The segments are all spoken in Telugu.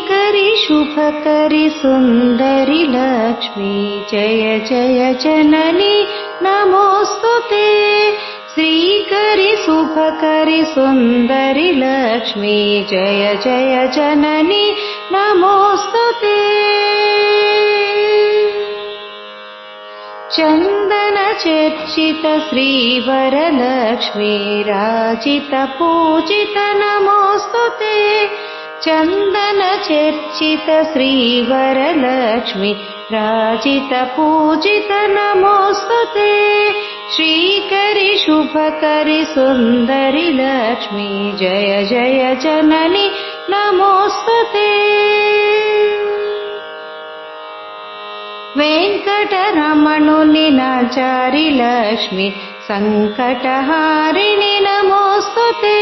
శ్రీకరి శుభకరి సుందరి లక్ష్మీ జయ జయ జనని నమోస్తుతే శ్రీకరి శుభకరి సుందరి లక్ష్మీ జయ జయ జనని నమోస్తుతే చందన చర్చిత శ్రీవరలక్ష్మీ రాజిత పూజిత నమోస్తుతే చందన చర్చిత శ్రీవరలక్ష్మీ రాజిత పూజిత నమోస్తుతే శ్రీకరి శుభకరి సుందరి లక్ష్మీ జయ జయ జనని నమోస్తుతే వెంకటరమణుని నాచారి లక్ష్మి సంకటహారిణి నమోస్తుతే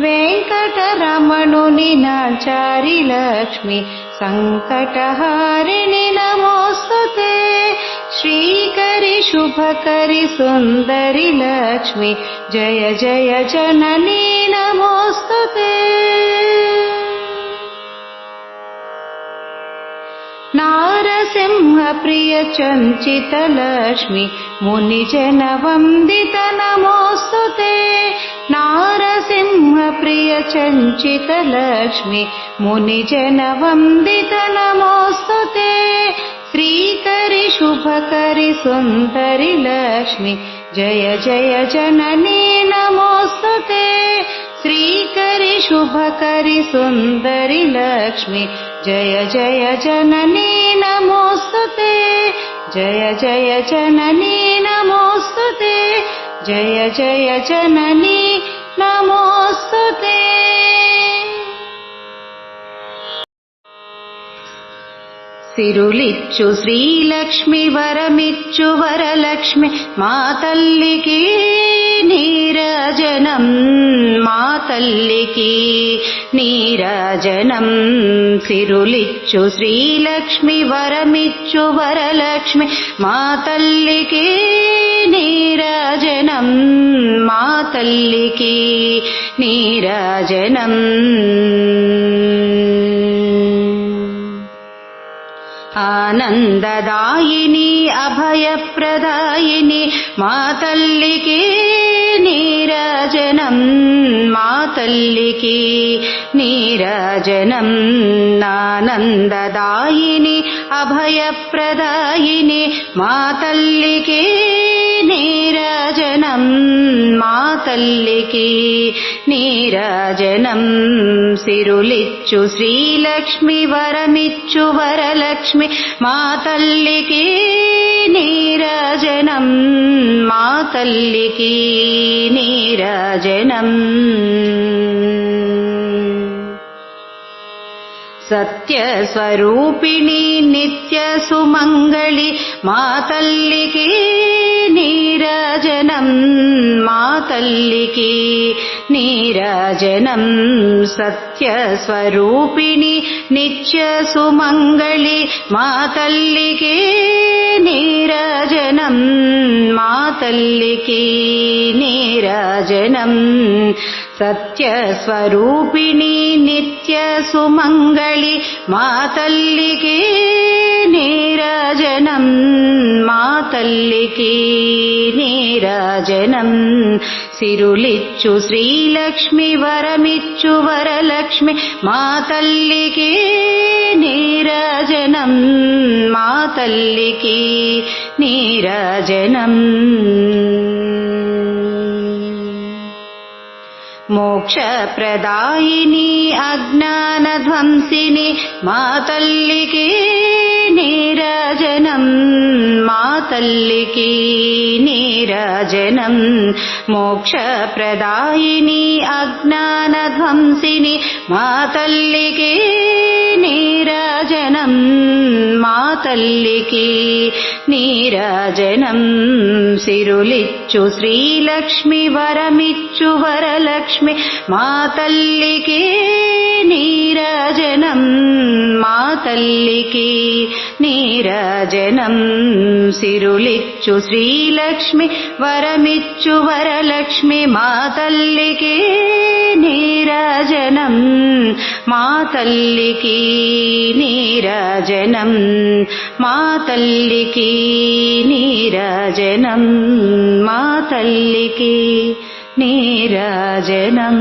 వెంకటరమణుని నాచారి లక్ష్మి సంకటహారిణి నమోస్తుతే శ్రీకరి శుభకరి సుందరి లక్ష్మి జయ జయ జనని నమోస్తుతే నారసింహ ప్రియ చంచిత లక్ష్మి మునిజన వందిత నమోస్తుతే నారసింహ ప్రియ చంచిత లక్ష్మి మునిజన వందిత నమోస్తుతే శ్రీకరి శుభకరి సుందరి లక్ష్మి జయ జయ జనని నమోస్తుతే శ్రీకరి శుభకరి సుందరి లక్ష్మి జయ జయ జనని నమోస్తుతే జయ జయ జనని నమోస్తుతే జయ జయ జనని నమోస్తుతే సిరులిచ్చు శ్రీలక్ష్మి వరమిచ్చు వరలక్ష్మి మా తల్లికి నీరాజనం మా తల్లికి నీరాజనం సిరులిచ్చు శ్రీలక్ష్మి వరమిచ్చు వరలక్ష్మి మా తల్లికి నీరాజనం మా తల్లికి నీరాజనం ఆనందదాయిని అభయప్రదాయిని మా తల్లికి నీరాజనం మా తల్లికి నీరాజనం ఆనందదాయిని అభయప్రదాయిని మా తల్లికి నీరాజనం మా తల్లికి నీరాజనం సిరులిచ్చు శ్రీలక్ష్మి వరమిచ్చు వరలక్ష్మి మా తల్లికి నీరాజనం మా తల్లికి నీరాజనం సత్యస్వరూపిణి నిత్య సుమంగళి మా తల్లికి నీరాజనం మా తల్లికి నీరాజనం సత్యస్వరూపిణి నిత్య సుమంగళి మా తల్లికి నీరాజనం మా తల్లికి నీరాజనం సత్యస్వరూపిణి నిత్య సుమంగళి మా తల్లికి నీరాజనం మా తల్లికి నీరాజనం సిరులిచ్చు శ్రీలక్ష్మి వరమిచ్చు వరలక్ష్మి మా తల్లికి నీరాజనం మా తల్లికి నీరాజనం మోక్షప్రదాయిని అజ్ఞానధ్వంసిని మా తల్లికి నీరాజనం మా తల్లికి నీరాజనం మోక్షప్రదాయిని అజ్ఞానధ్వంసిని మా తల్లికి నీరాజనం మా తల్లికి నీరాజనం సిరులిచ్చు శ్రీలక్ష్మి వరమిచ్చు వరలక్ష్మి మా తల్లికి నీరాజనం మా తల్లికి నీరాజనం సిరులిచ్చు శ్రీలక్ష్మి వరమిచ్చు వరలక్ష్మి మా తల్లికి నీరాజనం మా తల్లికి నీరాజనం మా తల్లికి నీరాజనం మా తల్లికి నీరాజనం